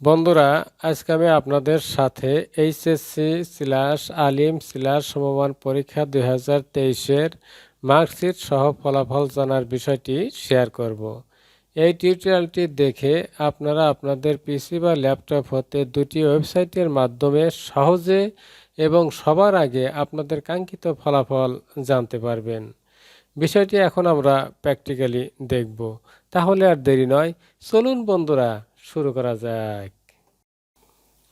বন্ধুরা, আজকে আমি আপনাদের সাথে এইচএসসি/আলিম/সমমান পরীক্ষা 2023-এর মার্কশিট সহ ফলাফল জানার বিষয়টি শেয়ার করব। এই টিউটোরিয়ালটি দেখে আপনারা আপনাদের পিসি বা ল্যাপটপ হতে দুটি ওয়েবসাইটের মাধ্যমে সহজে এবং সবার আগে আপনাদের কাঙ্ক্ষিত ফলাফল জানতে পারবেন। বিষয়টি এখন আমরা প্র্যাকটিক্যালি দেখব। তাহলে আর দেরি নয়, চলুন বন্ধুরা শুরু করা যাক।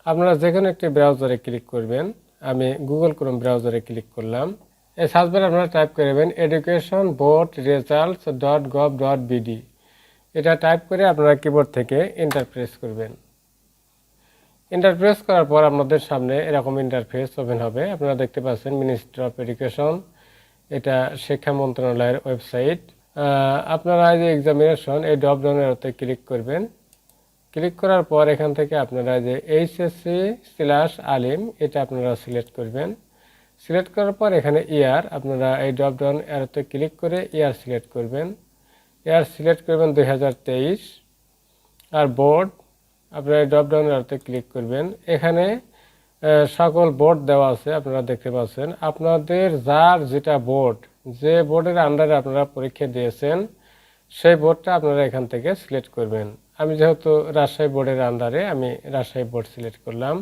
আপনারা যেকোনো একটি ব্রাউজারে ক্লিক করবেন। আমি গুগল ক্রোম ব্রাউজারে ক্লিক করলাম। এই সার্চ বারে আপনারা টাইপ করবেন educationboardresults.gov.bd। এটা টাইপ করে আপনারা কিবোর্ড থেকে এন্টার প্রেস করবেন। এন্টার প্রেস করার পর আপনাদের সামনে এরকম ইন্টারফেস ওপেন হবে। আপনারা দেখতে পাচ্ছেন মিনিস্ট্রি অফ এডুকেশন, এটা শিক্ষা মন্ত্রণালয়ের ওয়েবসাইট। আপনারা যে এক্সামিনেশন এই ড্রপ ডাউনের ওতে ক্লিক করবেন। ক্লিক করার পর এখান থেকে আপনারা যে HSC/আলিম এটা আপনারা সিলেক্ট করবেন। সিলেক্ট করার পর এখানে ইয়ার আপনারা এই ড্রপ ডাউন এরোতে ক্লিক করে ইয়ার সিলেক্ট করবেন। ইয়ার সিলেক্ট করবেন 2023। আর বোর্ড আপনারা এই ড্রপ ডাউন এরোতে ক্লিক করবেন। এখানে সকল বোর্ড দেওয়া আছে, আপনারা দেখতে পাচ্ছেন। আপনাদের যার যেটা বোর্ড, যে বোর্ডের আন্ডারে আপনারা পরীক্ষা দিয়েছেন সেই বোর্ডটা আপনারা এখান থেকে সিলেক্ট করবেন। আমি যেহেতু রাজশাহী বোর্ডের আন্ডারে, আমি রাজশাহী বোর্ড সিলেক্ট করলাম।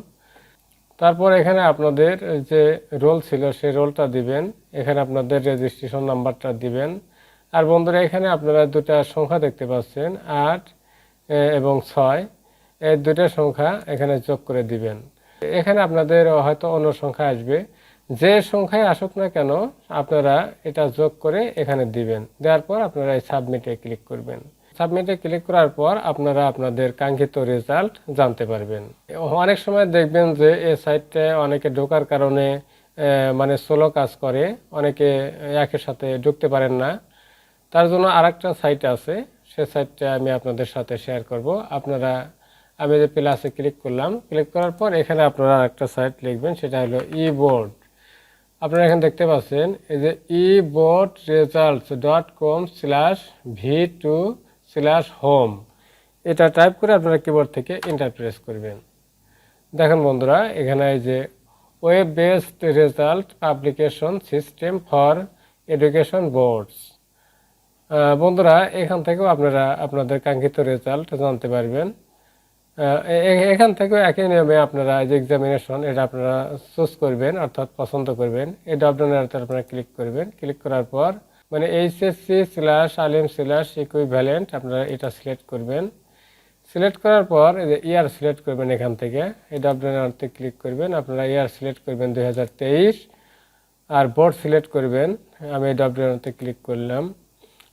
তারপর এখানে আপনাদের যে রোল ছিল সেই রোলটা দিবেন। এখানে আপনাদের রেজিস্ট্রেশন নাম্বারটা দিবেন। আর বন্ধুরা, এখানে আপনারা দুটা সংখ্যা দেখতে পাচ্ছেন, 8 এবং 6। এই দুটা সংখ্যা এখানে যোগ করে দিবেন। এখানে আপনাদের হয়তো অন্য সংখ্যা আসবে, যে সংখ্যায় আসুক না কেন আপনারা এটা যোগ করে এখানে দিবেন। দেওয়ার পর আপনারা এই সাবমিটে ক্লিক করবেন। সাবমিটে ক্লিক করার পর আপনারা আপনাদের কাঙ্ক্ষিত রেজাল্ট জানতে পারবেন। অনেক সময় দেখবেন যে এই সাইটে অনেকে ঢোকার কারণে মানে স্লো কাজ করে, অনেকে একের সাথে ঢুকতে পারেন না। তার জন্য আরেকটা সাইট আছে, সে সাইটটা আমি আপনাদের সাথে শেয়ার করব। আমি যে প্লাসে ক্লিক করলাম, ক্লিক করার পর এখানে আপনারা একটা সাইট লিখবেন, সেটা হলো eboard। আপনারা এখানে দেখতে পাচ্ছেন এই যে eboardresults.com/v2/home। এটা টাইপ করে আপনারা কিবোর্ড থেকে এন্টার প্রেস করবেন। দেখেন বন্ধুরা, এখানে এই যে web based result publication system for education boards. বন্ধুরা, এখান থেকেও আপনারা আপনাদের কাঙ্ক্ষিত রেজাল্ট জানতে পারবেন। এখান থেকেও একই নিয়মে আপনারা যে এক্সামিনেশন এটা আপনারা চুজ করবেন, অর্থাৎ পছন্দ করবেন। এই ড্রপডাউনের আপনারা ক্লিক করবেন। ক্লিক করার পর মানে HSC/আলিম/ইকুইভ্যালেন্ট আপনারা এটা সিলেক্ট করবেন। সিলেক্ট করার পর এই যে ইয়ার সিলেক্ট করবেন। এখান থেকে এই ড্রপডাউনের ক্লিক করবেন, আপনারা ইয়ার সিলেক্ট করবেন 2023। আর বোর্ড সিলেক্ট করবেন। আমি এই ড্রপডাউনে ক্লিক করলাম।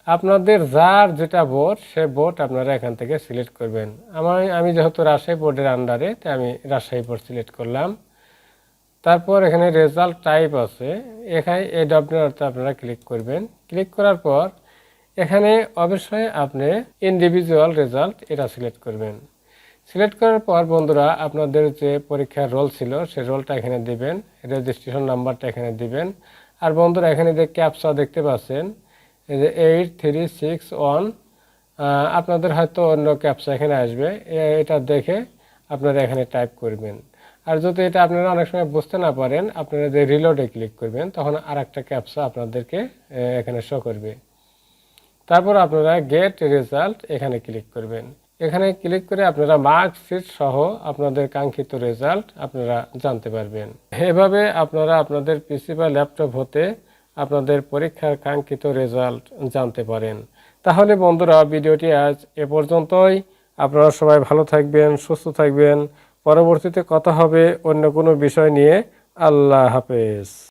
আপনাদের যার যেটা বোর্ড সে বোর্ড আপনারা এখান থেকে সিলেক্ট করবেন। আমি যেহেতু রাজশাহী বোর্ডের আন্ডারে, তাই আমি রাজশাহী বোর্ড সিলেক্ট করলাম। তারপর এখানে রেজাল্ট টাইপ আছে, এখানে এই ডব্লিউতে আপনারা ক্লিক করবেন। ক্লিক করার পর এখানে অবশ্যই আপনি ইন্ডিভিজুয়াল রেজাল্ট এটা সিলেক্ট করবেন। সিলেক্ট করার পর বন্ধুরা, আপনাদের যে পরীক্ষার রোল ছিল সেই রোলটা এখানে দিবেন, রেজিস্ট্রেশন নাম্বারটা এখানে দিবেন। আর বন্ধুরা, এখানে যে ক্যাপচা দেখতে পাচ্ছেন এই যে 8361, আপনাদের হয়তো অন্য ক্যাপচা এখানে আসবে, এটা দেখে আপনারা এখানে টাইপ করবেন। আর যদি এটা আপনারা অনেক সময় বুঝতে না পারেন, আপনারা যে রিলোডে ক্লিক করবেন, তখন আর একটা ক্যাপচা আপনাদেরকে এখানে শো করবে। তারপর আপনারা গেট রেজাল্ট এখানে ক্লিক করবেন। এখানে ক্লিক করে আপনারা মার্কশিট সহ আপনাদের কাঙ্ক্ষিত রেজাল্ট আপনারা জানতে পারবেন। এভাবে আপনারা আপনাদের পিসি বা ল্যাপটপ হতে আপনাদের পরীক্ষার কাঙ্ক্ষিত রেজাল্ট জানতে পারেন। তাহলে বন্ধুরা, ভিডিওটি আজ এ পর্যন্তই। আপনারা সবাই ভালো থাকবেন, সুস্থ থাকবেন। পরবর্তীতে কথা হবে অন্য কোনো বিষয় নিয়ে। আল্লাহ হাফেজ।